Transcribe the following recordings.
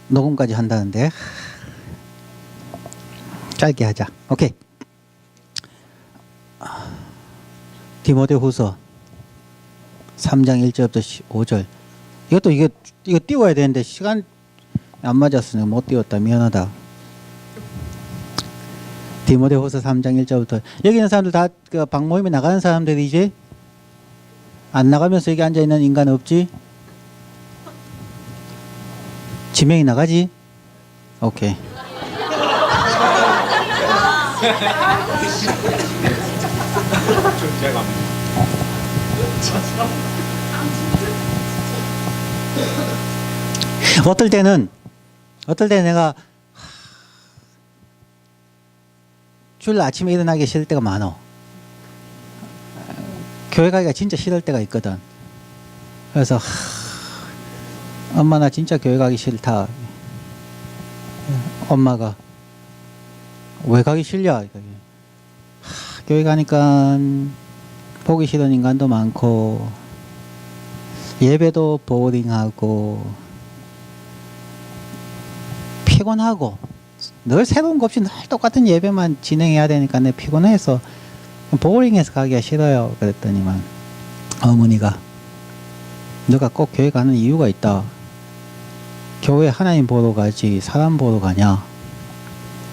녹음까지 한다는데 짧게 하자. 오케이. 디모데후서 3장 1절부터 5절. 이것도 이거 띄워야 되는데 시간 안 맞았어. 내가 못 띄웠다. 미안하다. 디모데후서 3장 1절부터. 여기 있는 사람들 다 그 방모임에 나가는 사람들이지? 안 나가면서 여기 앉아 있는 인간 없지? 지명이 나가지? 오케이. 어떨 때는 내가 주일 아침에 일어나기 싫을 때가 많아. 교회 가기가 진짜 싫을 때가 있거든. 그래서 엄마 나 진짜 교회 가기 싫다. 엄마가 왜 가기 싫냐? 교회 가니까 보기 싫은 인간도 많고 예배도 보링하고 피곤하고 늘 새로운 거 없이 늘 똑같은 예배만 진행해야 되니까 내 피곤해서 보링해서 가기가 싫어요. 그랬더니만 어머니가 너가 꼭 교회 가는 이유가 있다. 교회 하나님 보러 가지 사람 보러 가냐.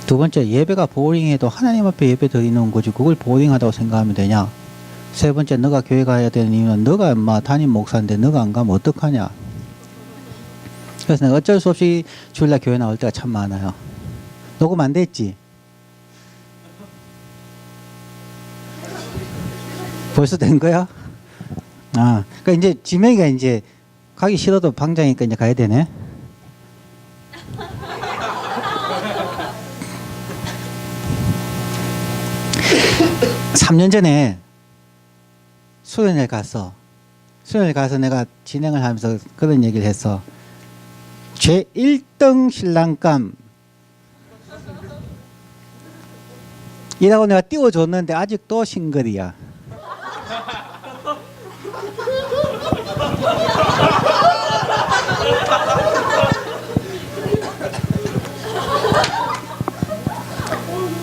두 번째, 예배가 보링해도 하나님 앞에 예배 드리는 거지 그걸 보링하다고 생각하면 되냐. 세 번째, 너가 교회 가야 되는 이유는 너가 담임 목사인데 너가 안 가면 어떡하냐. 그래서 내가 어쩔 수 없이 주일날 교회 나올 때가 참 많아요. 녹음 안 됐지? 벌써 된 거야? 그러니까 이제 지명이가 이제 가기 싫어도 방장이니까 이제 가야 되네. 삼 년 전에 수련회 가서 내가 진행을 하면서 그런 얘기를 했어. 제 1등 신랑감 이라고 내가 띄워줬는데 아직도 싱글이야.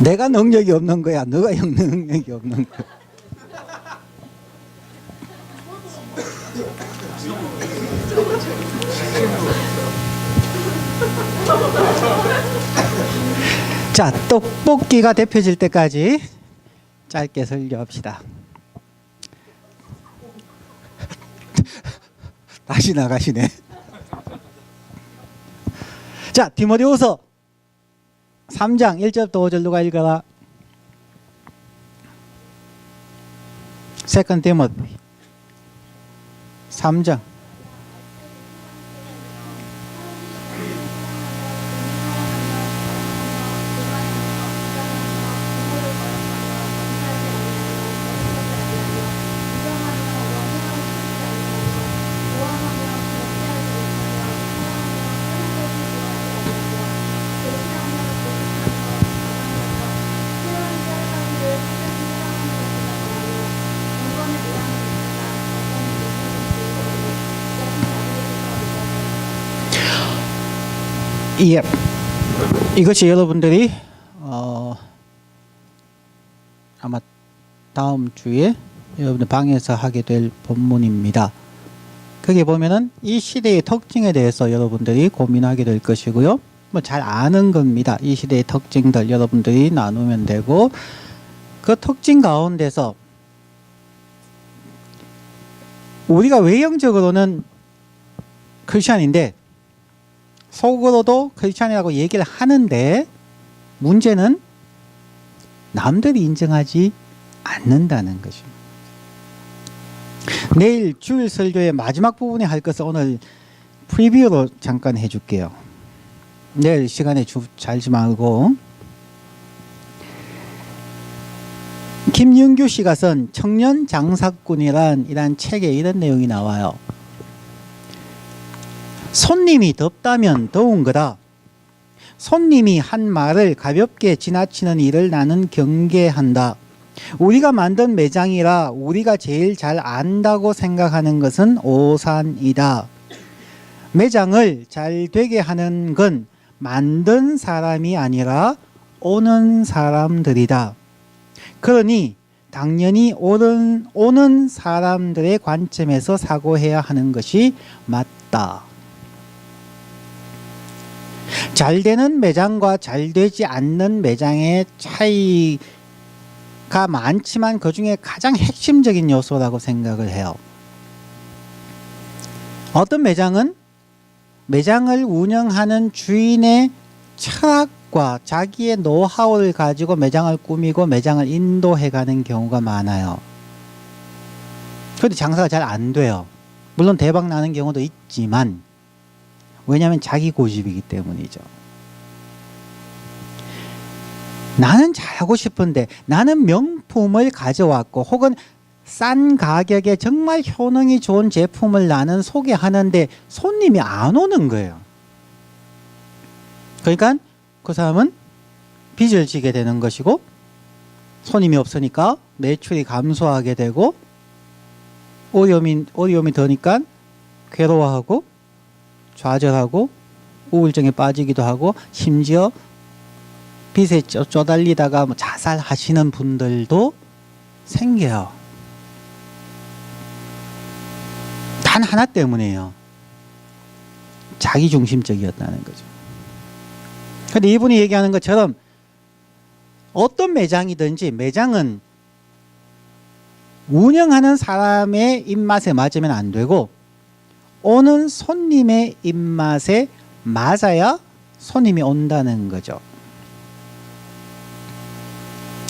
내가 능력이 없는 거야. 너가 능력이 없는 거야. 자, 떡볶이가 대표질 때까지 짧게 설교합시다. 다시 나가시네. 자, 디모데후서 3장 1절부터 5절 누가 읽어라. 세컨드 디모데 3장. 예. 이것이 여러분들이 아마 다음 주에 여러분들 방에서 하게 될 본문입니다. 거기 보면은 이 시대의 특징에 대해서 여러분들이 고민하게 될 것이고요. 뭐 잘 아는 겁니다. 이 시대의 특징들 여러분들이 나누면 되고 그 특징 가운데서 우리가 외형적으로는 크리스찬인데 속으로도 크리스찬이라고 얘기를 하는데 문제는 남들이 인정하지 않는다는 것입니다. 내일 주일 설교의 마지막 부분에 할 것을 오늘 프리뷰로 잠깐 해줄게요. 내일 시간에 잘지 말고. 김윤규 씨가 쓴 청년 장사꾼이란 책에 이런 내용이 나와요. 손님이 덥다면 더운 거다. 손님이 한 말을 가볍게 지나치는 일을 나는 경계한다. 우리가 만든 매장이라 우리가 제일 잘 안다고 생각하는 것은 오산이다. 매장을 잘 되게 하는 건 만든 사람이 아니라 오는 사람들이다. 그러니 당연히 오는 사람들의 관점에서 사고해야 하는 것이 맞다. 잘 되는 매장과 잘 되지 않는 매장의 차이가 많지만 그 중에 가장 핵심적인 요소라고 생각을 해요. 어떤 매장은 매장을 운영하는 주인의 철학과 자기의 노하우를 가지고 매장을 꾸미고 매장을 인도해가는 경우가 많아요. 그런데 장사가 잘 안 돼요. 물론 대박 나는 경우도 있지만, 왜냐하면 자기 고집이기 때문이죠. 나는 잘하고 싶은데 나는 명품을 가져왔고 혹은 싼 가격에 정말 효능이 좋은 제품을 나는 소개하는데 손님이 안 오는 거예요. 그러니까 그 사람은 빚을 지게 되는 것이고, 손님이 없으니까 매출이 감소하게 되고, 어려움이 더니까 괴로워하고 좌절하고 우울증에 빠지기도 하고, 심지어 빚에 쪼달리다가 자살하시는 분들도 생겨요. 단 하나 때문이에요. 자기중심적이었다는 거죠. 그런데 이분이 얘기하는 것처럼 어떤 매장이든지 매장은 운영하는 사람의 입맛에 맞으면 안 되고 오는 손님의 입맛에 맞아야 손님이 온다는 거죠.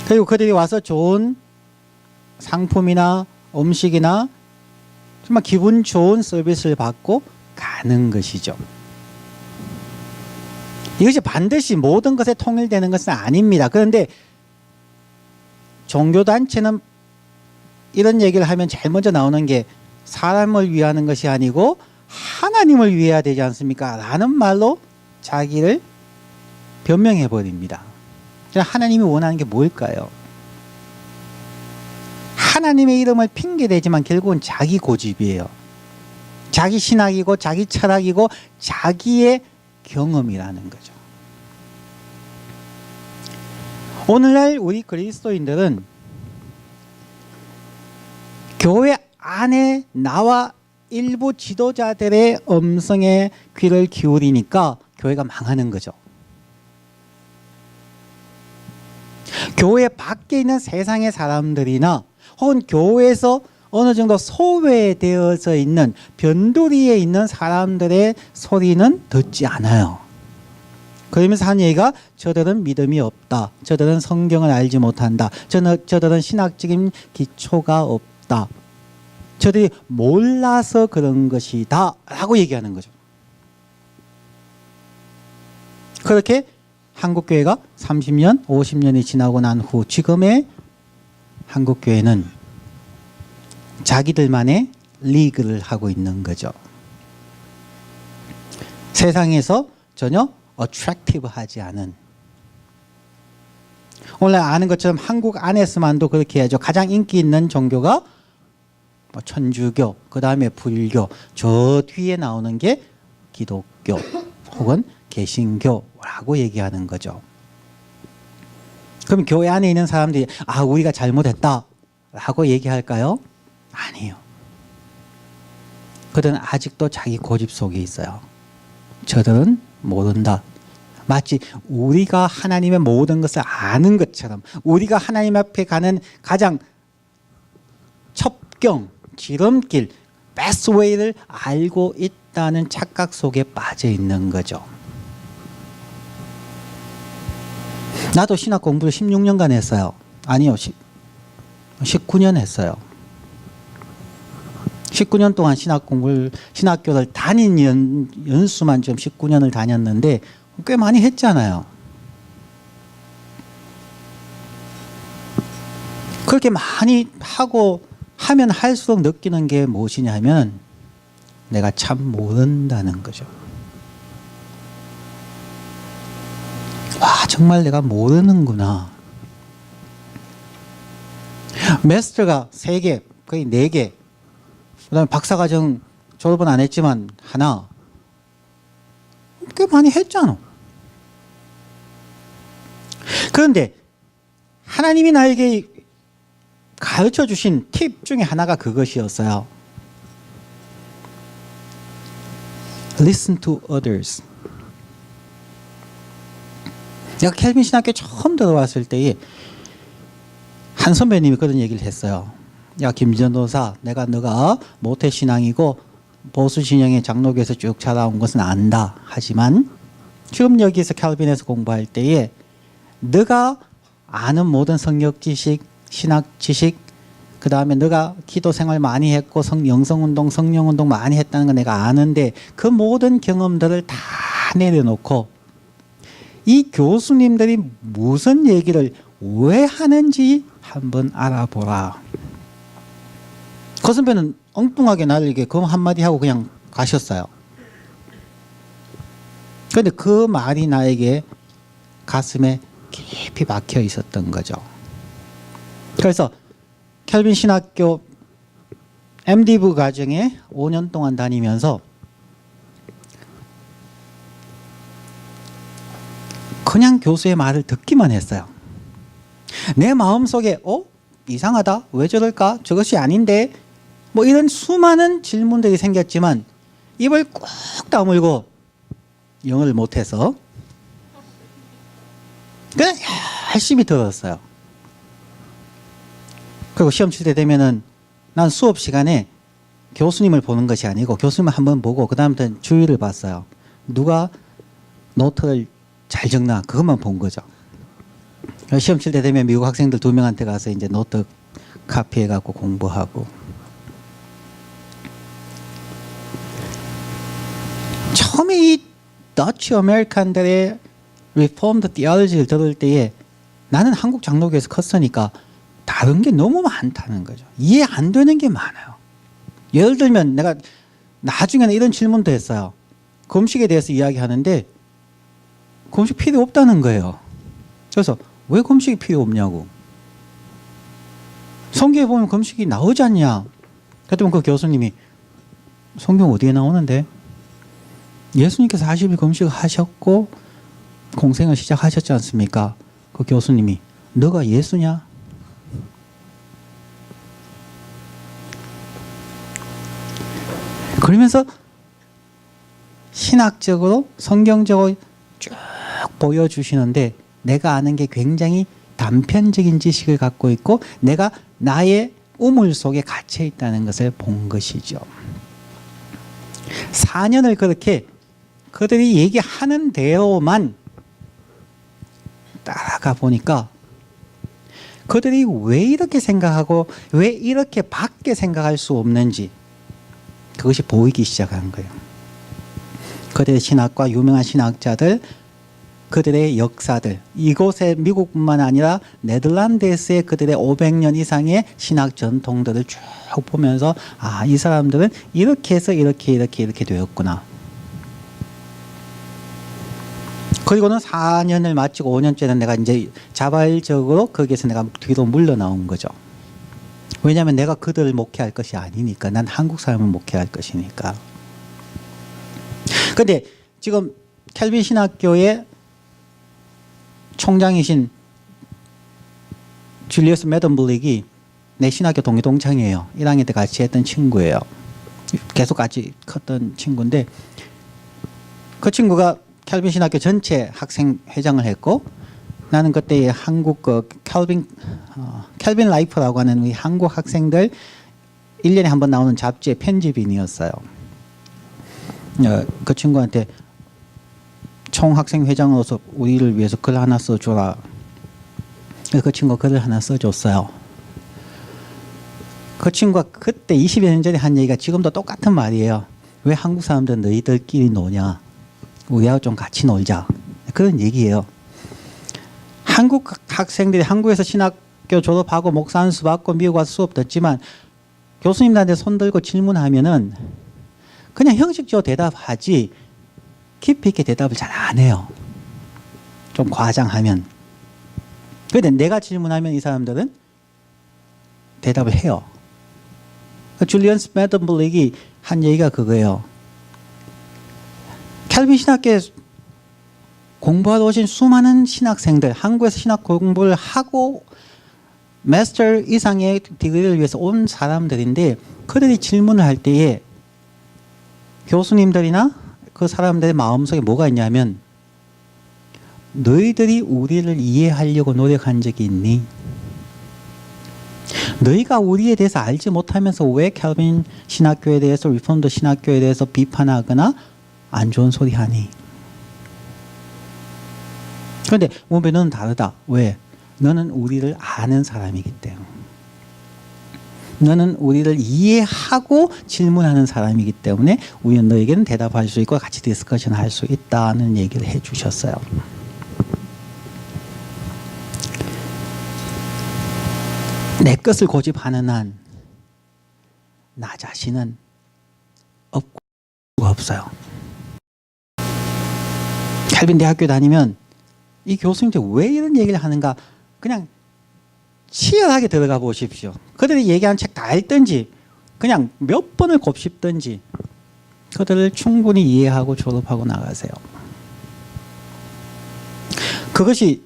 그리고 그들이 와서 좋은 상품이나 음식이나 정말 기분 좋은 서비스를 받고 가는 것이죠. 이것이 반드시 모든 것에 통일되는 것은 아닙니다. 그런데 종교단체는 이런 얘기를 하면 제일 먼저 나오는 게 사람을 위하는 것이 아니고 하나님을 위해야 되지 않습니까? 라는 말로 자기를 변명해 버립니다. 하나님이 원하는 게 뭘까요? 하나님의 이름을 핑계대지만 결국은 자기 고집이에요. 자기 신학이고 자기 철학이고 자기의 경험이라는 거죠. 오늘날 우리 그리스도인들은 교회 안에 나와 일부 지도자들의 음성에 귀를 기울이니까 교회가 망하는 거죠. 교회 밖에 있는 세상의 사람들이나 혹은 교회에서 어느 정도 소외되어져 있는 변두리에 있는 사람들의 소리는 듣지 않아요. 그러면서 한 얘기가 저들은 믿음이 없다. 저들은 성경을 알지 못한다. 저들은 신학적인 기초가 없다. 저들이 몰라서 그런 것이다 라고 얘기하는 거죠. 그렇게 한국교회가 30년, 50년이 지나고 난 후 지금의 한국교회는 자기들만의 리그를 하고 있는 거죠. 세상에서 전혀 어트랙티브하지 않은, 오늘 아는 것처럼 한국 안에서만도 그렇게 해야죠. 가장 인기 있는 종교가 천주교, 그 다음에 불교, 저 뒤에 나오는 게 기독교 혹은 개신교라고 얘기하는 거죠. 그럼 교회 안에 있는 사람들이 우리가 잘못했다 라고 얘기할까요? 아니에요. 그들은 아직도 자기 고집 속에 있어요. 저들은 모른다. 마치 우리가 하나님의 모든 것을 아는 것처럼, 우리가 하나님 앞에 가는 가장 첩경, 지름길, 베스트 웨이를 알고 있다는 착각 속에 빠져 있는 거죠. 나도 신학 공부를 16년간 했어요. 아니요, 19년 했어요. 19년 동안 신학교를 다닌 연수만 좀 19년을 다녔는데 꽤 많이 했잖아요. 그렇게 많이 하고 하면 할수록 느끼는 게 무엇이냐면 내가 참 모른다는 거죠. 와, 정말 내가 모르는구나. 마스터가 3개, 거의 4개, 그 다음에 박사과정 졸업은 안 했지만 하나, 꽤 많이 했잖아. 그런데 하나님이 나에게 가르쳐 주신 팁 중에 하나가 그것이었어요. Listen to others. 내가 켈빈 신학교에 처음 들어왔을 때에 한 선배님이 그런 얘기를 했어요. 야, 김전도사, 내가 너가 모태신앙이고 보수신앙의 장로교에서 쭉 자라온 것은 안다. 하지만 지금 여기서 켈빈에서 공부할 때에 너가 아는 모든 성경 지식, 신학 지식, 그 다음에 너가 기도 생활 많이 했고 영성운동, 성령운동 많이 했다는 거 내가 아는데 그 모든 경험들을 다 내려놓고 이 교수님들이 무슨 얘기를 왜 하는지 한번 알아보라. 그 선배는 엉뚱하게 나를 이렇게 그 한마디 하고 그냥 가셨어요. 그런데 그 말이 나에게 가슴에 깊이 박혀 있었던 거죠. 그래서 켈빈 신학교 MDiv 과정에 5년 동안 다니면서 그냥 교수의 말을 듣기만 했어요. 내 마음속에 이상하다, 왜 저럴까, 저것이 아닌데, 뭐 이런 수많은 질문들이 생겼지만 입을 꾹 다물고 영어를 못해서 그냥 열심히 들었어요. 그리고 시험 칠 때 되면은 난 수업 시간에 교수님을 보는 것이 아니고 교수님을 한번 보고 그 다음부터는 주위를 봤어요. 누가 노트를 잘 적나 그것만 본 거죠. 시험 칠 때 되면 미국 학생들 2명한테 가서 이제 노트 카피해 갖고 공부하고. 처음에 이 더치 아메리칸들의 리폼드 디올로지를 들을 때에 나는 한국 장로교에서 컸으니까 다른 게 너무 많다는 거죠. 이해 안 되는 게 많아요. 예를 들면 내가 나중에는 이런 질문도 했어요. 금식에 대해서 이야기하는데 금식 필요 없다는 거예요. 그래서 왜 금식이 필요 없냐고. 성경에 보면 금식이 나오지 않냐. 그랬더니 그 교수님이 성경 어디에 나오는데? 예수님께서 40일 금식을 하셨고 공생을 시작하셨지 않습니까? 그 교수님이 너가 예수냐? 그러면서 신학적으로 성경적으로 쭉 보여주시는데 내가 아는 게 굉장히 단편적인 지식을 갖고 있고 내가 나의 우물 속에 갇혀 있다는 것을 본 것이죠. 4년을 그렇게 그들이 얘기하는 대로만 따라가 보니까 그들이 왜 이렇게 생각하고 왜 이렇게 밖에 생각할 수 없는지 그것이 보이기 시작한 거예요. 그들의 신학과 유명한 신학자들, 그들의 역사들, 이곳의 미국뿐만 아니라 네덜란드에서의 그들의 500년 이상의 신학 전통들을 쭉 보면서 아, 이 사람들은 이렇게 해서 이렇게 되었구나. 그리고는 4년을 마치고 5년째는 내가 이제 자발적으로 거기에서 내가 뒤로 물러나온 거죠. 왜냐하면 내가 그들을 목회할 것이 아니니까. 난 한국 사람을 목회할 것이니까. 그런데 지금 켈빈 신학교의 총장이신 줄리어스 매던블릭이 내 신학교 동창이에요. 1학년 때 같이 했던 친구예요. 계속 같이 컸던 친구인데 그 친구가 켈빈 신학교 전체 학생 회장을 했고 나는 그때 한국 켈빈 라이프라고 하는 우리 한국 학생들 1년에 한 번 나오는 잡지의 편집인이었어요. 그 친구한테 총학생 회장으로서 우리를 위해서 글 하나 써줘라. 그 친구가 글을 하나 써줬어요. 그 친구가 그때 20여 년 전에 한 얘기가 지금도 똑같은 말이에요. 왜 한국 사람들은 너희들끼리 노냐. 우리하고 좀 같이 놀자. 그런 얘기예요. 한국 학생들이 한국에서 신학교 졸업하고 목사 안수 받고 미국 와서 수업 듣지만 교수님들한테 손들고 질문하면은 그냥 형식적으로 대답하지 깊이 있게 대답을 잘 안 해요. 좀 과장하면. 그런데 내가 질문하면 이 사람들은 대답을 해요. 줄리언스 매던블릭이 한 얘기가 그거예요. 캘빈 신학교에 공부하러 오신 수많은 신학생들, 한국에서 신학 공부를 하고 마스터 이상의 디그리를 위해서 온 사람들인데, 그들이 질문을 할 때에 교수님들이나 그 사람들의 마음속에 뭐가 있냐면, 너희들이 우리를 이해하려고 노력한 적이 있니? 너희가 우리에 대해서 알지 못하면서 왜 캘빈 신학교에 대해서, 리폼드 신학교에 대해서 비판하거나 안 좋은 소리 하니? 그런데 우리는 다르다. 왜? 너는 우리를 아는 사람이기 때문에. 너는 우리를 이해하고 질문하는 사람이기 때문에 우리는 너에게는 대답할 수 있고 같이 디스커션 할 수 있다는 얘기를 해 주셨어요. 내 것을 고집하는 한 나 자신은 없어요. 캘빈 대학교 다니면 이 교수님들 왜 이런 얘기를 하는가, 그냥 치열하게 들어가 보십시오. 그들이 얘기한 책 다 읽든지 그냥 몇 번을 곱씹든지 그들을 충분히 이해하고 졸업하고 나가세요. 그것이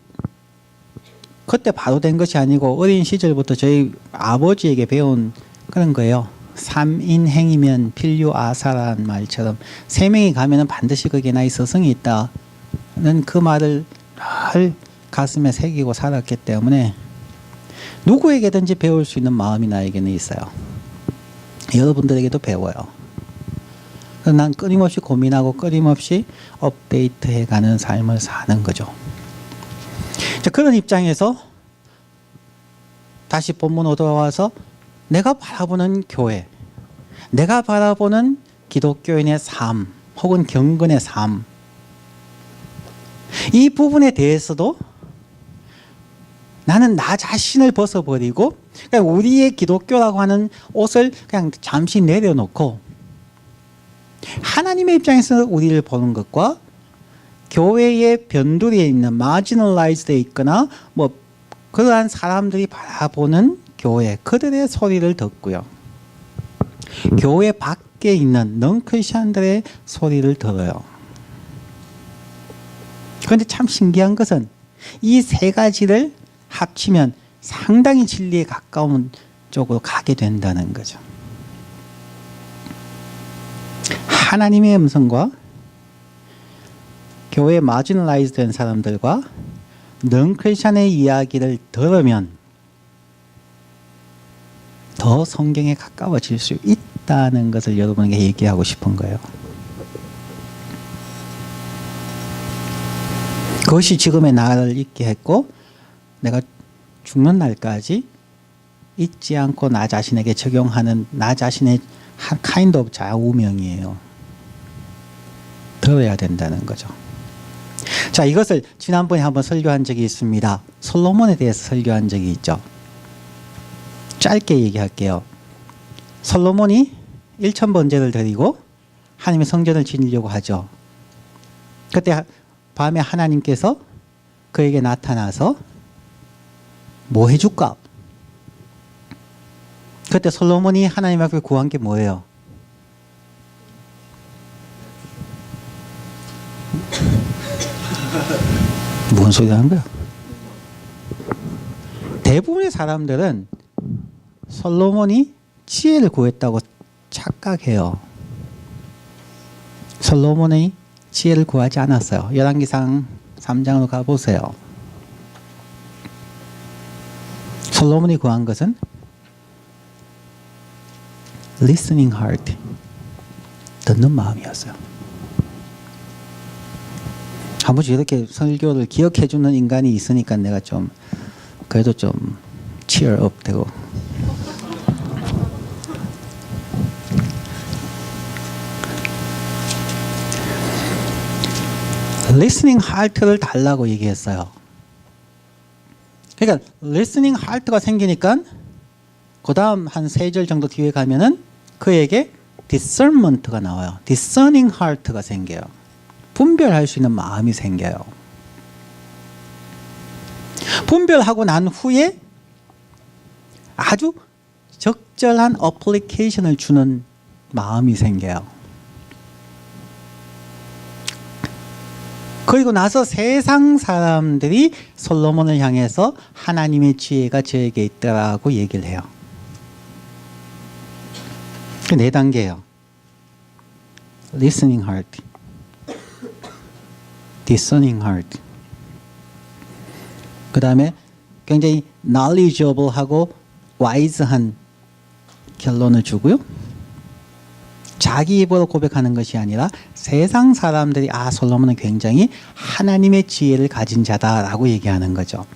그때 바로 된 것이 아니고 어린 시절부터 저희 아버지에게 배운 그런 거예요. 삼인행이면 필요아사라는 말처럼 3명이 가면은 반드시 거기에 나의 스승이 있다는 그 말을 늘 가슴에 새기고 살았기 때문에 누구에게든지 배울 수 있는 마음이 나에게는 있어요. 여러분들에게도 배워요. 그래서 난 끊임없이 고민하고 끊임없이 업데이트해가는 삶을 사는 거죠. 자, 그런 입장에서 다시 본문으로 돌아와서 내가 바라보는 교회, 내가 바라보는 기독교인의 삶 혹은 경건의 삶, 이 부분에 대해서도 나는 나 자신을 벗어버리고 그냥 우리의 기독교라고 하는 옷을 그냥 잠시 내려놓고 하나님의 입장에서 우리를 보는 것과 교회의 변두리에 있는 marginalized에 있거나 뭐 그러한 사람들이 바라보는 교회, 그들의 소리를 듣고요. 교회 밖에 있는 non-크리스천들의 소리를 들어요. 그런데 참 신기한 것은 이 세 가지를 합치면 상당히 진리에 가까운 쪽으로 가게 된다는 거죠. 하나님의 음성과 교회에 마지널라이즈 된 사람들과 non-크리스천의 이야기를 들으면 더 성경에 가까워질 수 있다는 것을 여러분에게 얘기하고 싶은 거예요. 그것이 지금의 나를 있게 했고 내가 죽는 날까지 잊지 않고 나 자신에게 적용하는 나 자신의 kind of 좌우명이에요. 들어야 된다는 거죠. 자, 이것을 지난번에 한번 설교한 적이 있습니다. 솔로몬에 대해서 설교한 적이 있죠. 짧게 얘기할게요. 솔로몬이 1000번제를 드리고 하나님의 성전을 지으려고 하죠. 그때 밤에 하나님께서 그에게 나타나서 뭐 해줄까? 그때 솔로몬이 하나님 앞에 구한 게 뭐예요? 무슨 소리 하는 거야? 대부분의 사람들은 솔로몬이 지혜를 구했다고 착각해요. 솔로몬이 지혜를 구하지 않았어요. 열왕기상 3장으로 가보세요. 솔로몬이 구한 것은 listening heart, 듣는 마음이었어요. 한 번씩 이렇게 설교를 기억해 주는 인간이 있으니까 내가 좀 그래도 좀 cheer up 되고. listening heart를 달라고 얘기했어요. 그러니까 listening heart가 생기니까 그 다음 한 3절 정도 뒤에 가면은 그에게 discernment가 나와요. discerning heart가 생겨요. 분별할 수 있는 마음이 생겨요. 분별하고 난 후에 아주 적절한 어플리케이션을 주는 마음이 생겨요. 그리고 나서 세상 사람들이 솔로몬을 향해서 하나님의 지혜가 저에게 있더라고 얘기를 해요. 그 네 단계예요. Listening heart, discerning heart. 그 다음에 굉장히 knowledgeable하고 wise한 결론을 주고요. 자기 입으로 고백하는 것이 아니라 세상 사람들이 솔로몬은 굉장히 하나님의 지혜를 가진 자다라고 얘기하는 거죠.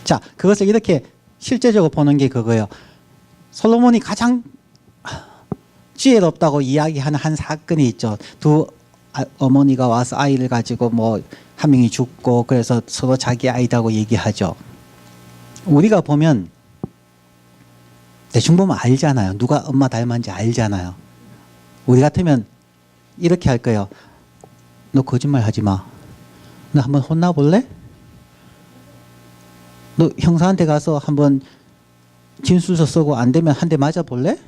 자, 그것을 이렇게 실제적으로 보는 게 그거예요. 솔로몬이 가장 지혜롭다고 이야기하는 한 사건이 있죠. 두 어머니가 와서 아이를 가지고 한 명이 죽고 그래서 서로 자기 아이다고 얘기하죠. 우리가 보면 대충 보면 알잖아요. 누가 엄마 닮았는지 알잖아요. 우리 같으면 이렇게 할 거예요. 너 거짓말 하지 마. 너 한번 혼나볼래? 너 형사한테 가서 한번 진술서 쓰고 안 되면 한 대 맞아볼래?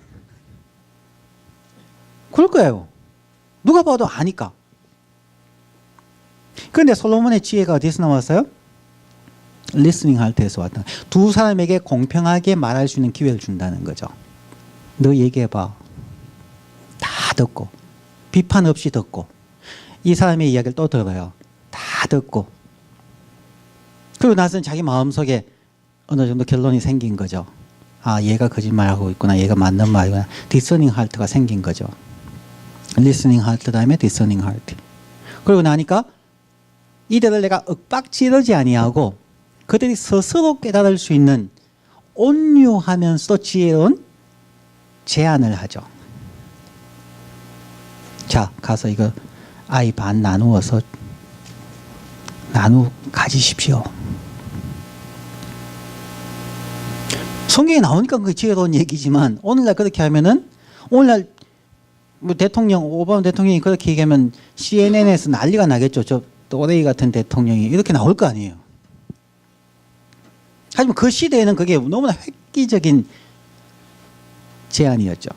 그럴 거예요. 누가 봐도 아니까. 그런데 솔로몬의 지혜가 어디서 나왔어요? 리스닝 할 때에서 왔다. 두 사람에게 공평하게 말할 수 있는 기회를 준다는 거죠. 너 얘기해봐. 다 듣고 비판 없이 듣고 이 사람의 이야기를 또 들어요. 다 듣고 그리고 나서는 자기 마음속에 어느 정도 결론이 생긴 거죠. 얘가 거짓말하고 있구나. 얘가 맞는 말이구나. 디서닝 하트가 생긴 거죠. 리스닝 하트 다음에 디서닝 하트. 그리고 나니까 이들을 내가 윽박지르지 아니하고 그들이 스스로 깨달을 수 있는 온유하면서도 지혜로운 제안을 하죠. 자, 가서 이거 아이 반 나누어서 가지십시오. 성경에 나오니까 그게 지혜로운 얘기지만 오늘날 그렇게 하면은 오늘날 대통령 오바마 대통령이 그렇게 얘기하면 CNN에서 난리가 나겠죠. 저 또레이 같은 대통령이 이렇게 나올 거 아니에요. 하지만 그 시대에는 그게 너무나 획기적인 제안이었죠.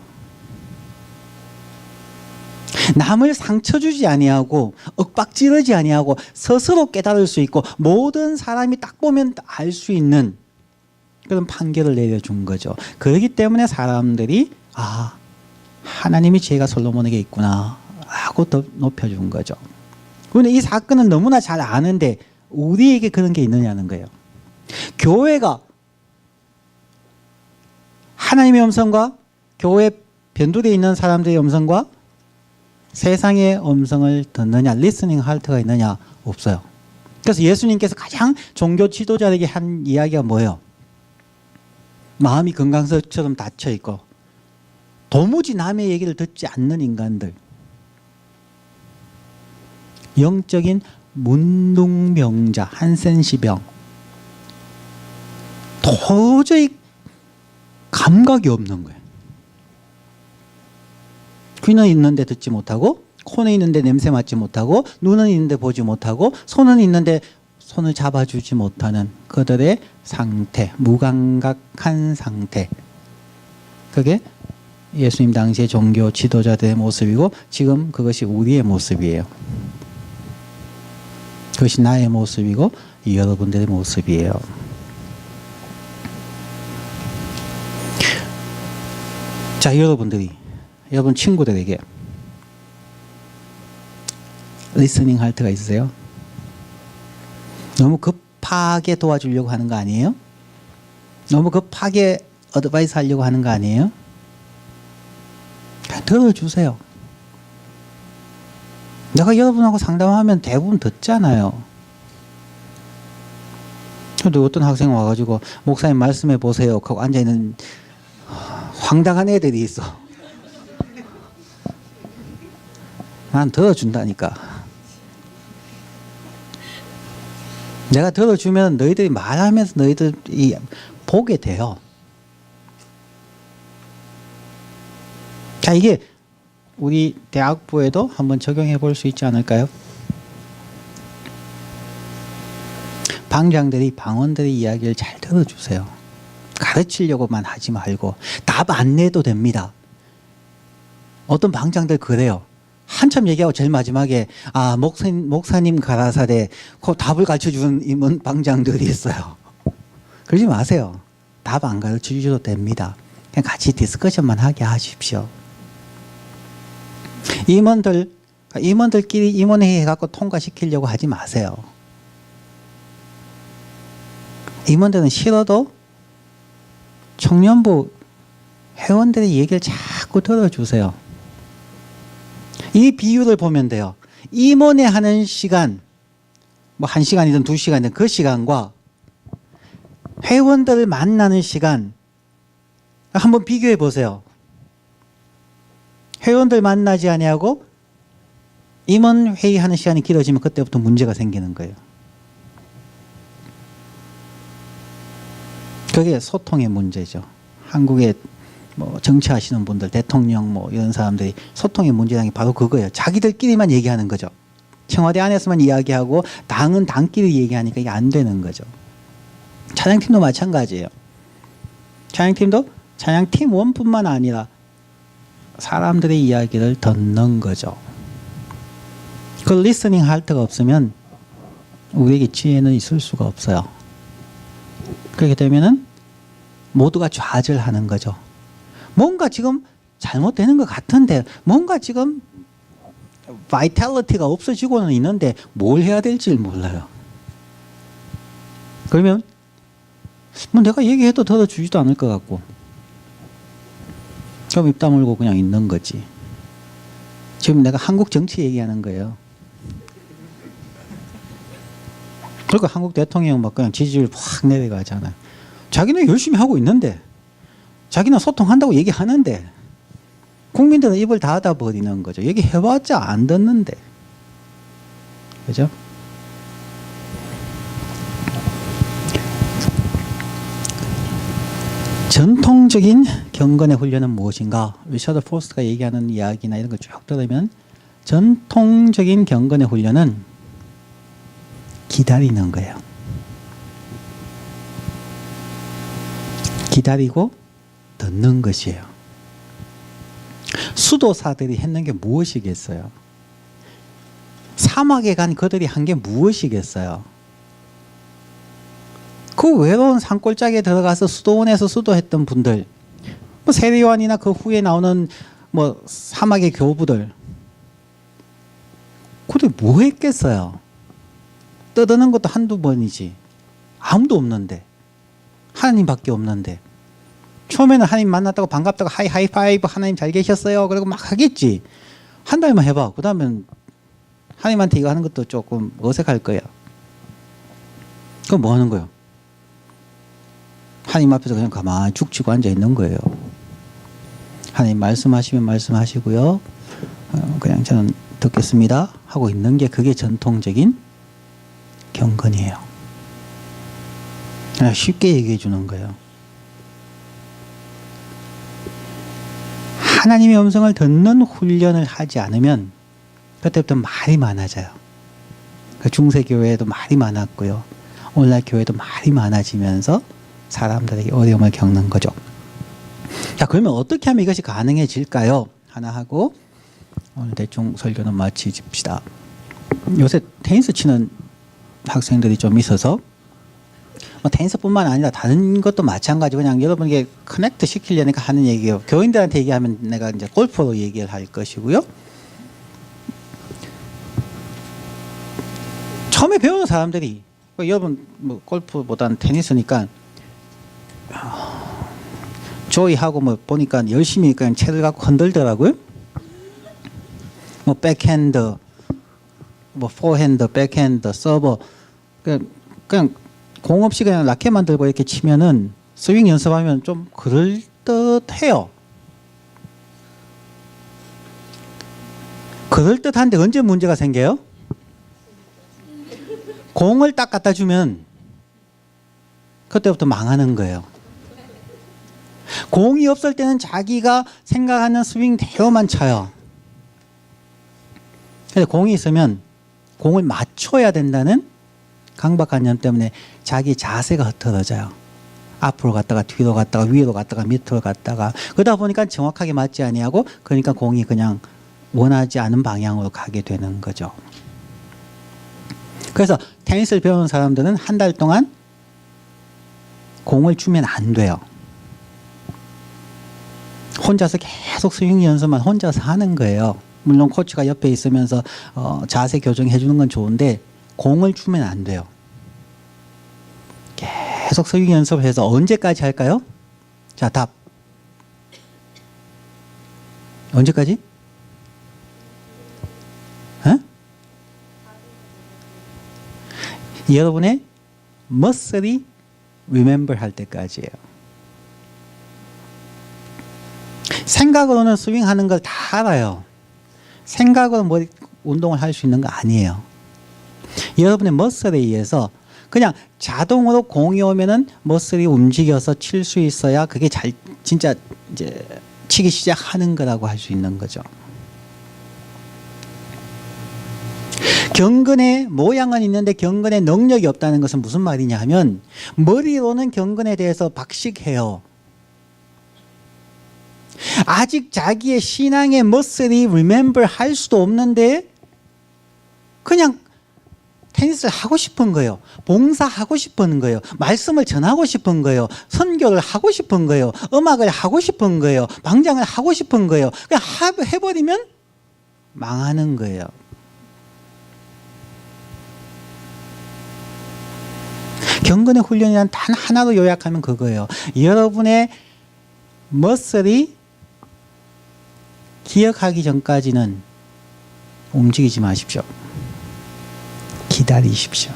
남을 상처 주지 아니하고 윽박지르지 아니하고 스스로 깨달을 수 있고 모든 사람이 딱 보면 알 수 있는 그런 판결을 내려준 거죠. 그렇기 때문에 사람들이 하나님의 지혜가 솔로몬에게 있구나 하고 더 높여준 거죠. 그런데 이 사건은 너무나 잘 아는데 우리에게 그런 게 있느냐는 거예요. 교회가 하나님의 음성과 교회 변두리에 있는 사람들의 음성과 세상의 음성을 듣느냐, 리스닝 하트가 있느냐, 없어요. 그래서 예수님께서 가장 종교 지도자에게 한 이야기가 뭐예요? 마음이 금강석처럼 닫혀 있고 도무지 남의 얘기를 듣지 않는 인간들, 영적인 문둥병자, 한센시병, 도저히 감각이 없는 거예요. 귀는 있는데 듣지 못하고, 코는 있는데 냄새 맡지 못하고, 눈은 있는데 보지 못하고, 손은 있는데 손을 잡아주지 못하는 그들의 상태, 무감각한 상태. 그게 예수님 당시의 종교 지도자들의 모습이고 지금 그것이 우리의 모습이에요. 그것이 나의 모습이고 여러분들의 모습이에요. 자, 여러분 친구들에게 리스닝 할 때가 있으세요? 너무 급하게 도와주려고 하는 거 아니에요? 너무 급하게 어드바이스 하려고 하는 거 아니에요? 들어주세요. 내가 여러분하고 상담하면 대부분 듣잖아요. 근데 어떤 학생 와가지고 목사님 말씀해 보세요 하고 앉아있는 황당한 애들이 있어. 난 들어준다니까. 내가 들어주면 너희들이 말하면서 너희들이 보게 돼요. 자, 이게 우리 대학부에도 한번 적용해 볼 수 있지 않을까요? 방장들이 방언들의 이야기를 잘 들어주세요. 가르치려고만 하지 말고 답 안 내도 됩니다. 어떤 방장들 그래요. 한참 얘기하고 제일 마지막에 목사님 가라사대 그 답을 가르쳐주는 임원 방장들이 있어요. 그러지 마세요. 답 안 가르쳐주셔도 됩니다. 그냥 같이 디스커션만 하게 하십시오. 임원들끼리 임원회의 해갖고 통과시키려고 하지 마세요. 임원들은 싫어도 청년부 회원들의 얘기를 자꾸 들어주세요. 이 비율을 보면 돼요. 임원회 하는 시간, 뭐 1시간이든 2시간이든 그 시간과 회원들을 만나는 시간 한번 비교해 보세요. 회원들 만나지 아니하고 임원 회의하는 시간이 길어지면 그때부터 문제가 생기는 거예요. 그게 소통의 문제죠. 한국에 뭐 정치하시는 분들, 대통령 뭐 이런 사람들이 소통의 문제라는 게 바로 그거예요. 자기들끼리만 얘기하는 거죠. 청와대 안에서만 이야기하고 당은 당끼리 얘기하니까 이게 안 되는 거죠. 찬양팀도 마찬가지예요. 찬양팀도 찬양팀원뿐만 아니라 사람들의 이야기를 듣는 거죠. 그 리스닝 할 데가 없으면 우리에게 지혜는 있을 수가 없어요. 그렇게 되면은 모두가 좌절하는 거죠. 뭔가 지금 잘못되는 것 같은데 뭔가 지금 바이탈리티가 없어지고는 있는데 뭘 해야 될지 몰라요. 그러면 뭐 내가 얘기해도 들어주지도 않을 것 같고 그럼 입 다물고 그냥 있는 거지. 지금 내가 한국 정치 얘기하는 거예요. 그러니까 한국 대통령 막 그냥 지지율 확 내려가잖아요. 자기는 열심히 하고 있는데 자기는 소통한다고 얘기하는데 국민들은 입을 닫아 버리는 거죠. 얘기해봤자 안 듣는데. 그죠? 전통적인 경건의 훈련은 무엇인가? 리처드 포스트가 얘기하는 이야기나 이런 거 쭉 들으면 전통적인 경건의 훈련은 기다리는 거예요. 기다리고 듣는 것이에요. 수도사들이 했는 게 무엇이겠어요? 사막에 간 그들이 한 게 무엇이겠어요? 그 외로운 산골짜기에 들어가서 수도원에서 수도했던 분들, 뭐 세례요한이나 그 후에 나오는 뭐 사막의 교부들, 그들 뭐 했겠어요? 떠드는 것도 한두 번이지. 아무도 없는데, 하나님밖에 없는데. 처음에는 하나님 만났다고 반갑다고 하이파이브 하나님 잘 계셨어요 그리고 막 하겠지. 한 달만 해봐. 그 다음엔 하나님한테 이거 하는 것도 조금 어색할 거야. 그럼 뭐 하는 거예요? 하나님 앞에서 그냥 가만히 죽치고 앉아 있는 거예요. 하나님 말씀하시면 말씀하시고요. 그냥 저는 듣겠습니다 하고 있는 게 그게 전통적인 경건이에요. 그냥 쉽게 얘기해 주는 거예요. 하나님의 음성을 듣는 훈련을 하지 않으면 그때부터 말이 많아져요. 중세교회에도 말이 많았고요. 오늘날 교회도 말이 많아지면서 사람들에게 어려움을 겪는 거죠. 자, 그러면 어떻게 하면 이것이 가능해질까요? 하나 하고 오늘 대충 설교는 마치십시다. 요새 테니스 치는 학생들이 좀 있어서 뭐 테니스뿐만 아니라 다른 것도 마찬가지고 그냥 여러분에게 커넥트 시키려니까 하는 얘기예요. 교인들한테 얘기하면 내가 이제 골프로 얘기를 할 것이고요. 처음에 배우는 사람들이 여러분 뭐 골프보다는 테니스니까 조이하고 뭐 보니까 열심히 그냥 채를 갖고 흔들더라고요. 뭐 백핸드, 뭐 포핸드, 백핸드, 서버 그냥 공 없이 그냥 라켓만 들고 이렇게 치면은 스윙 연습하면 좀 그럴듯해요. 그럴듯한데 언제 문제가 생겨요? 공을 딱 갖다 주면 그때부터 망하는 거예요. 공이 없을 때는 자기가 생각하는 스윙대로만 쳐요. 근데 공이 있으면 공을 맞춰야 된다는 강박관념 때문에 자기 자세가 흐트러져요. 앞으로 갔다가 뒤로 갔다가 위로 갔다가 밑으로 갔다가 그러다 보니까 정확하게 맞지 아니하고 그러니까 공이 그냥 원하지 않은 방향으로 가게 되는 거죠. 그래서 테니스를 배우는 사람들은 한 달 동안 공을 주면 안 돼요. 혼자서 계속 스윙 연습만 혼자서 하는 거예요. 물론 코치가 옆에 있으면서 자세 교정해 주는 건 좋은데 공을 주면 안 돼요. 계속 스윙 연습해서 언제까지 할까요? 자, 답. 언제까지? 어? 여러분의 머슬이 remember 할 때까지예요. 생각으로는 스윙하는 걸 다 알아요. 생각으로 뭐 운동을 할 수 있는 거 아니에요. 여러분의 머슬에 의해서 그냥 자동으로 공이 오면은 머슬이 움직여서 칠 수 있어야 그게 잘 진짜 이제 치기 시작하는 거라고 할 수 있는 거죠. 경근의 모양은 있는데 경근의 능력이 없다는 것은 무슨 말이냐 하면 머리로는 경근에 대해서 박식해요. 아직 자기의 신앙의 머슬이 remember 할 수도 없는데 그냥 테니스를 하고 싶은 거예요. 봉사하고 싶은 거예요. 말씀을 전하고 싶은 거예요. 선교를 하고 싶은 거예요. 음악을 하고 싶은 거예요. 방장을 하고 싶은 거예요. 그냥 해버리면 망하는 거예요. 경건의 훈련이란 단 하나로 요약하면 그거예요. 여러분의 머슬이 기억하기 전까지는 움직이지 마십시오. 기다리십시오.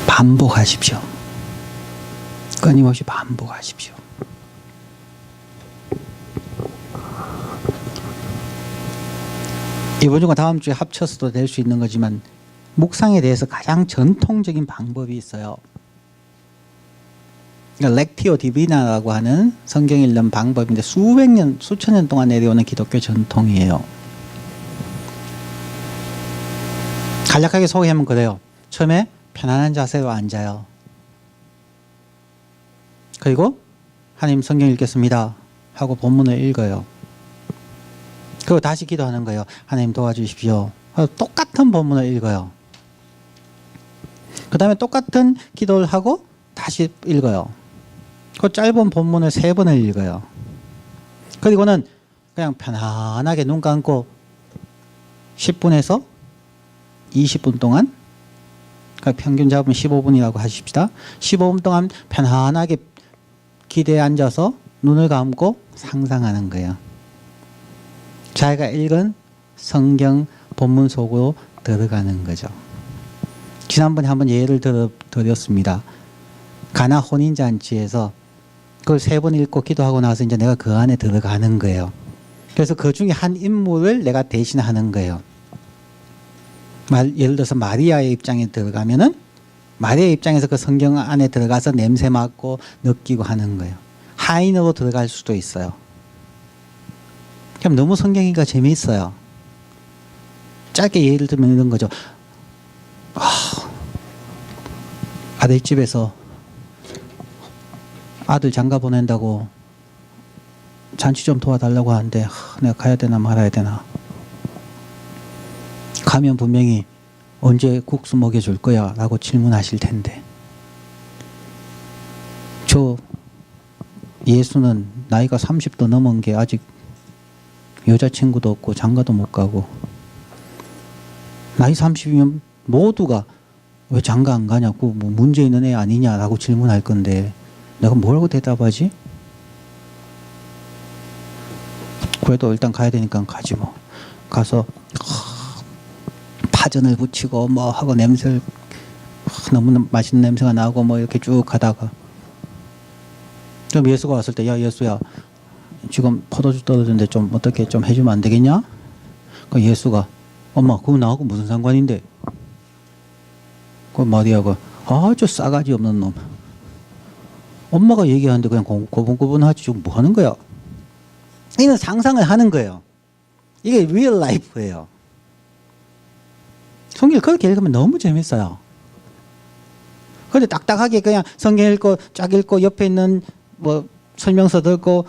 반복하십시오. 끊임없이 반복하십시오. 이번 주가 다음 주에 합쳐서도 될 수 있는 거지만 묵상에 대해서 가장 전통적인 방법이 있어요. 그러니까 렉티오 디비나라고 하는 성경 읽는 방법인데 수백 년, 수천 년 동안 내려오는 기독교 전통이에요. 간략하게 소개하면 그래요. 처음에 편안한 자세로 앉아요. 그리고 하나님 성경 읽겠습니다 하고 본문을 읽어요. 그리고 다시 기도하는 거예요. 하나님 도와주십시오. 똑같은 본문을 읽어요. 그 다음에 똑같은 기도를 하고 다시 읽어요. 그 짧은 본문을 3번을 읽어요. 그리고는 그냥 편안하게 눈 감고 10분에서 20분 동안, 그러니까 평균 잡으면 15분이라고 하십시다. 15분 동안 편안하게 기대에 앉아서 눈을 감고 상상하는 거예요. 자기가 읽은 성경 본문 속으로 들어가는 거죠. 지난번에 한번 예를 드렸습니다. 가나 혼인잔치에서 그걸 3번 읽고 기도하고 나서 이제 내가 그 안에 들어가는 거예요. 그래서 그 중에 한 인물을 내가 대신하는 거예요. 예를 들어서 마리아의 입장에 들어가면은 마리아의 입장에서 그 성경 안에 들어가서 냄새 맡고 느끼고 하는 거예요. 하인으로 들어갈 수도 있어요. 그럼 너무 성경이가 재미있어요. 짧게 예를 들면 이런 거죠. 아들 집에서 아들 장가 보낸다고 잔치 좀 도와달라고 하는데 내가 가야 되나 말아야 되나. 가면 분명히 언제 국수 먹여줄 거야 라고 질문하실 텐데 저 예수는 나이가 30도 넘은 게 아직 여자친구도 없고 장가도 못 가고 나이 30이면 모두가 왜 장가 안 가냐고 뭐 문제 있는 애 아니냐라고 질문할 건데 내가 뭐라고 대답하지? 그래도 일단 가야 되니까 가지 뭐. 가서 파전을 붙이고 뭐 하고 냄새를 너무 맛있는 냄새가 나고 뭐 이렇게 쭉 가다가 좀 예수가 왔을 때 야 예수야 지금 포도주 떨어졌는데 좀 어떻게 좀 해주면 안 되겠냐? 그 예수가 엄마 그거 나하고 무슨 상관인데? 그 마리아가 아주 싸가지 없는 놈. 엄마가 얘기하는데 그냥 고분고분하지 지금 뭐 하는 거야? 이는 상상을 하는 거예요. 이게 리얼 라이프예요. 성경을 그렇게 읽으면 너무 재밌어요. 그런데 딱딱하게 그냥 성경 읽고 쫙 읽고 옆에 있는 뭐 설명서 듣고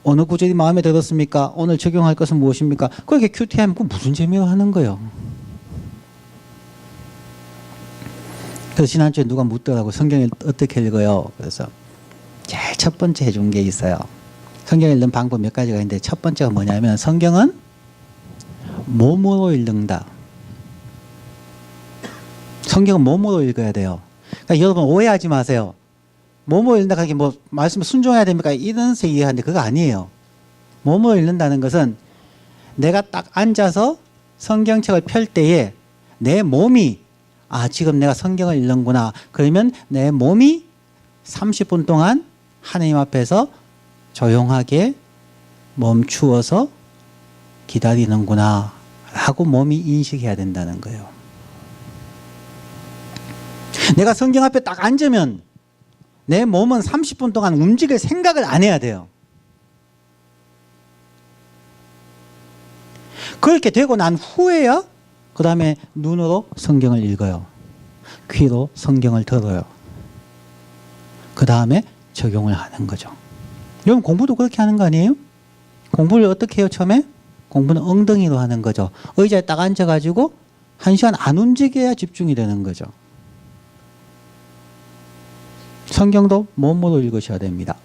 어느 구절이 마음에 들었습니까? 오늘 적용할 것은 무엇입니까? 그렇게 큐티하면 그 무슨 재미로 하는 거예요. 그래서 지난주에 누가 묻더라고. 성경을 어떻게 읽어요? 그래서 제일 첫 번째 해준 게 있어요. 성경 읽는 방법 몇 가지가 있는데 첫 번째가 뭐냐면 성경은 몸으로 읽는다. 성경은 몸으로 읽어야 돼요. 그러니까 여러분 오해하지 마세요. 몸으로 읽는다 하기 뭐 말씀에 순종해야 됩니까? 이런 식으로 이해하는데 그거 아니에요. 몸으로 읽는다는 것은 내가 딱 앉아서 성경책을 펼 때에 내 몸이 지금 내가 성경을 읽는구나. 그러면 내 몸이 30분 동안 하나님 앞에서 조용하게 멈추어서 기다리는구나 라고 몸이 인식해야 된다는 거예요. 내가 성경 앞에 딱 앉으면 내 몸은 30분 동안 움직일 생각을 안 해야 돼요. 그렇게 되고 난 후에야 그 다음에 눈으로 성경을 읽어요. 귀로 성경을 들어요. 그 다음에 적용을 하는 거죠. 여러분 공부도 그렇게 하는 거 아니에요? 공부를 어떻게 해요 처음에? 공부는 엉덩이로 하는 거죠. 의자에 딱 앉아가지고 1시간 안 움직여야 집중이 되는 거죠. 성경도 몸으로 읽으셔야 됩니다.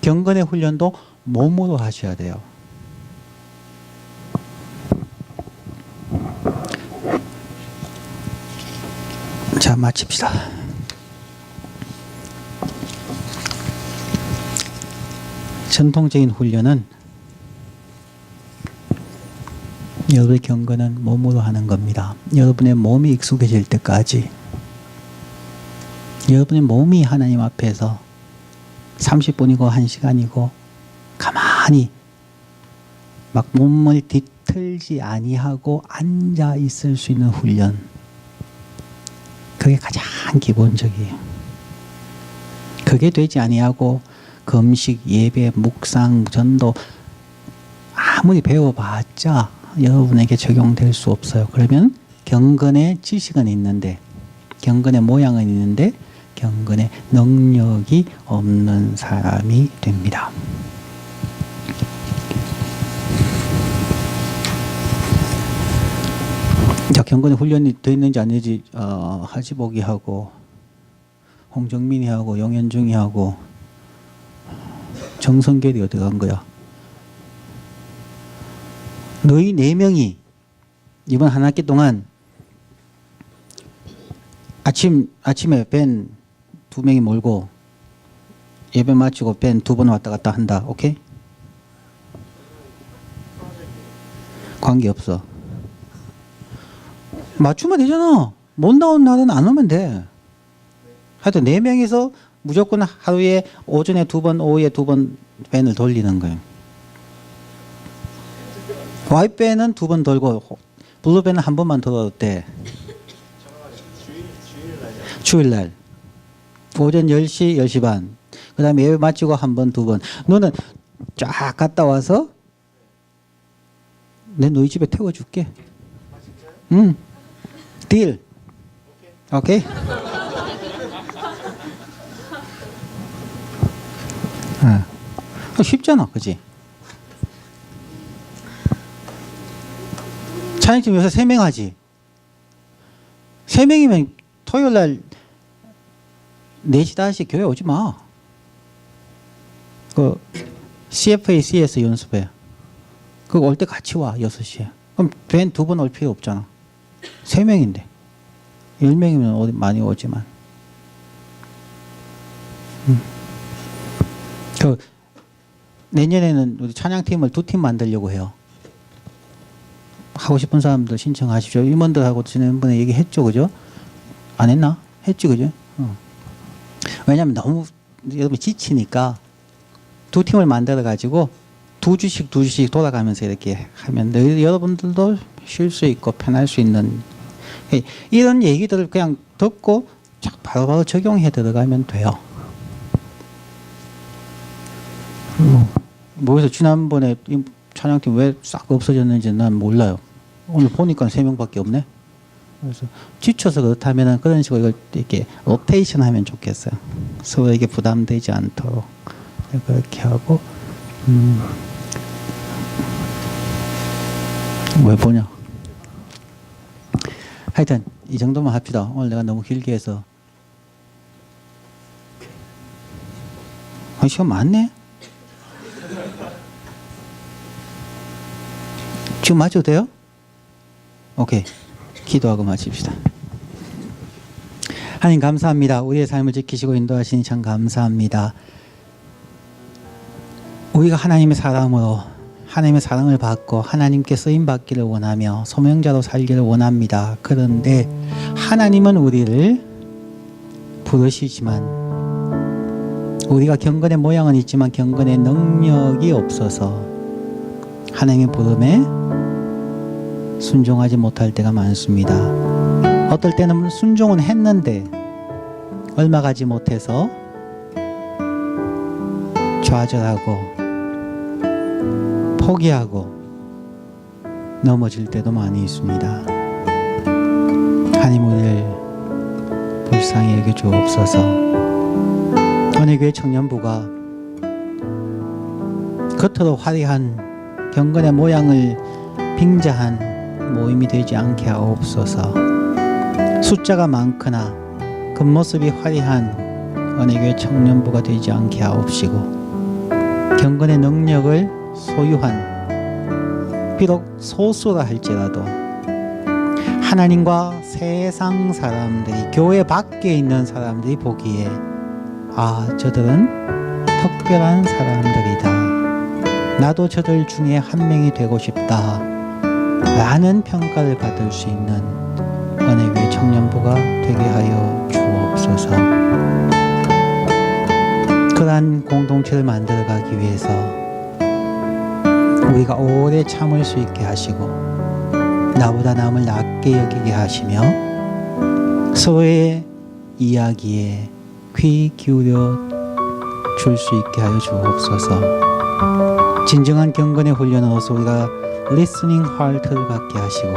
경건의 훈련도 몸으로 하셔야 돼요. 자, 마칩시다. 전통적인 훈련은 여러분의 경건은 몸으로 하는 겁니다. 여러분의 몸이 익숙해질 때까지 여러분의 몸이 하나님 앞에서 30분이고 1시간이고 가만히 막 몸을 뒤틀지 아니하고 앉아 있을 수 있는 훈련, 그게 가장 기본적이에요. 그게 되지 아니하고 금식, 예배, 묵상, 전도 아무리 배워봤자 여러분에게 적용될 수 없어요. 그러면 경건의 지식은 있는데, 경건의 모양은 있는데 경건의 능력이 없는 사람이 됩니다. 자, 경건의 훈련이 되어 있는지 안 되는지 하지복이 하고 홍정민이 하고 영현중이 하고 정성결이 어디 간 거야? 너희 4명이 이번 한 학기 동안 아침에 밴 2명이 몰고 예배 마치고 밴 2번 왔다 갔다 한다. 오케이? 관계없어. 맞추면 되잖아. 못 나온 날은 안 오면 돼. 하여튼 4명이서 무조건 하루에 오전에 2번, 오후에 2번 밴을 돌리는 거예요. 와이밴은 2번 돌고 블루밴은 한 번만 돌아도 돼. 주일날 오전 10시, 10시 반. 그 다음에 예배 마치고 한 번, 2번. 너는 쫙 갔다 와서 내 너희 집에 태워줄게. 응. 딜. 오케이? 쉽잖아, 그지? 찬양팀 요새 3명 하지? 3명이면 토요일날 4시, 5시 교회 오지 마. 그 CFA, CS 연습해. 그거 올 때 같이 와, 6시에. 그럼 밴 2번 올 필요 없잖아. 3명인데. 10명이면 많이 오지만. 그 내년에는 우리 찬양팀을 2팀 만들려고 해요. 하고 싶은 사람들 신청하십시오. 임원들하고 지난번에 얘기했죠, 그죠? 안 했나? 했지, 그죠? 왜냐면 너무 여러분 지치니까 2팀을 만들어 가지고 2주씩 돌아가면서 이렇게 하면 여러분들도 쉴 수 있고 편할 수 있는 이런 얘기들을 그냥 듣고 바로바로 적용해 들어가면 돼요. 그래서 지난번에 찬양팀 왜 싹 없어졌는지 난 몰라요. 오늘 보니까 3명밖에 없네. 그래서 지쳐서 그렇다면 그런 식으로 이걸 이렇게 로테이션 하면 좋겠어요. 서로에게 부담되지 않도록 그렇게 하고 왜 보냐? 하여튼 이 정도만 합시다. 오늘 내가 너무 길게 해서. 시간 많네? 지금 마쳐도 돼요? 오케이. 기도하고 마칩시다. 하나님 감사합니다. 우리의 삶을 지키시고 인도하시니 참 감사합니다. 우리가 하나님의 사람으로 하나님의 사랑을 받고 하나님께 쓰임 받기를 원하며 소명자로 살기를 원합니다. 그런데 하나님은 우리를 부르시지만 우리가 경건의 모양은 있지만 경건의 능력이 없어서 하나님의 부름에 순종하지 못할 때가 많습니다. 어떨 때는 순종은 했는데 얼마 가지 못해서 좌절하고 포기하고 넘어질 때도 많이 있습니다. 하나님 우리를 불쌍히 여겨 주옵소서. 은혜교회 청년부가 겉으로 화려한 경건의 모양을 빙자한 모임이 되지 않게 하옵소서. 숫자가 많거나 겉모습이 화려한 은혜교회 청년부가 되지 않게 하옵시고 경건의 능력을 소유한 비록 소수라 할지라도 하나님과 세상 사람들이 교회 밖에 있는 사람들이 보기에 저들은 특별한 사람들이다. 나도 저들 중에 한 명이 되고 싶다. 라는 평가를 받을 수 있는 은혜교회 청년부가 되게 하여 주옵소서. 그러한 공동체를 만들어가기 위해서 우리가 오래 참을 수 있게 하시고 나보다 남을 낮게 여기게 하시며 서로의 이야기에 귀 기울여 줄 수 있게 하여 주옵소서. 진정한 경건의 훈련으로서 우리가 listening heart를 갖게 하시고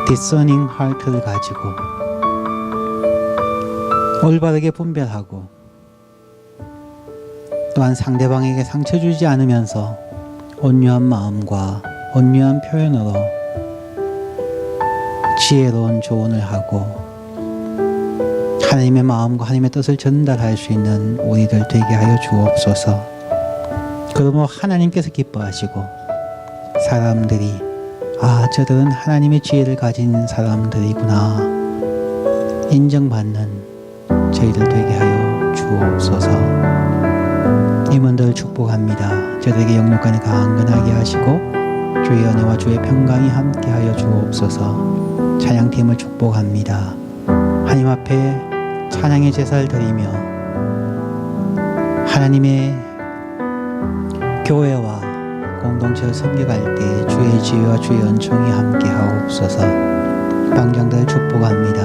discerning heart를 가지고 올바르게 분별하고 또한 상대방에게 상처 주지 않으면서 온유한 마음과 온유한 표현으로 지혜로운 조언을 하고 하나님의 마음과 하나님의 뜻을 전달할 수 있는 우리들 되게 하여 주옵소서. 그러므로 하나님께서 기뻐하시고 사람들이 저들은 하나님의 지혜를 가진 사람들이구나 인정받는 저희들 되게 하여 주옵소서. 임원들 축복합니다. 저들에게 영육간에 강건하게 하시고 주의 은혜와 주의 평강이 함께하여 주옵소서. 찬양팀을 축복합니다. 하나님 앞에 찬양의 제사를 드리며 하나님의 교회와 공동체를 섬겨갈 때 주의 지혜와 주의 은총이 함께하옵소서. 방장들 축복합니다.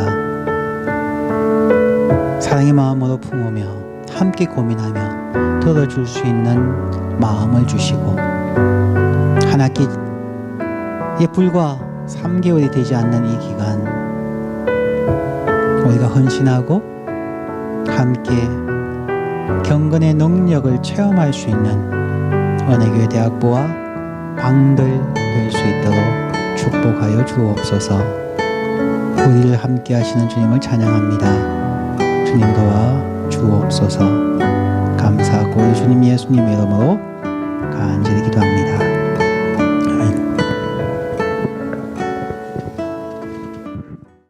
사랑의 마음으로 품으며 함께 고민하며 들어줄 수 있는 마음을 주시고 한 학기에 불과 3개월이 되지 않는 이 기간 우리가 헌신하고 함께 경건의 능력을 체험할 수 있는 은혜교회 대학부와 방들 될 수 있도록 축복하여 주옵소서. 우리를 함께 하시는 주님을 찬양합니다. 주님 도와 주옵소서. 감사하고 우리 주님 예수님의 이름으로 간절히 기도합니다.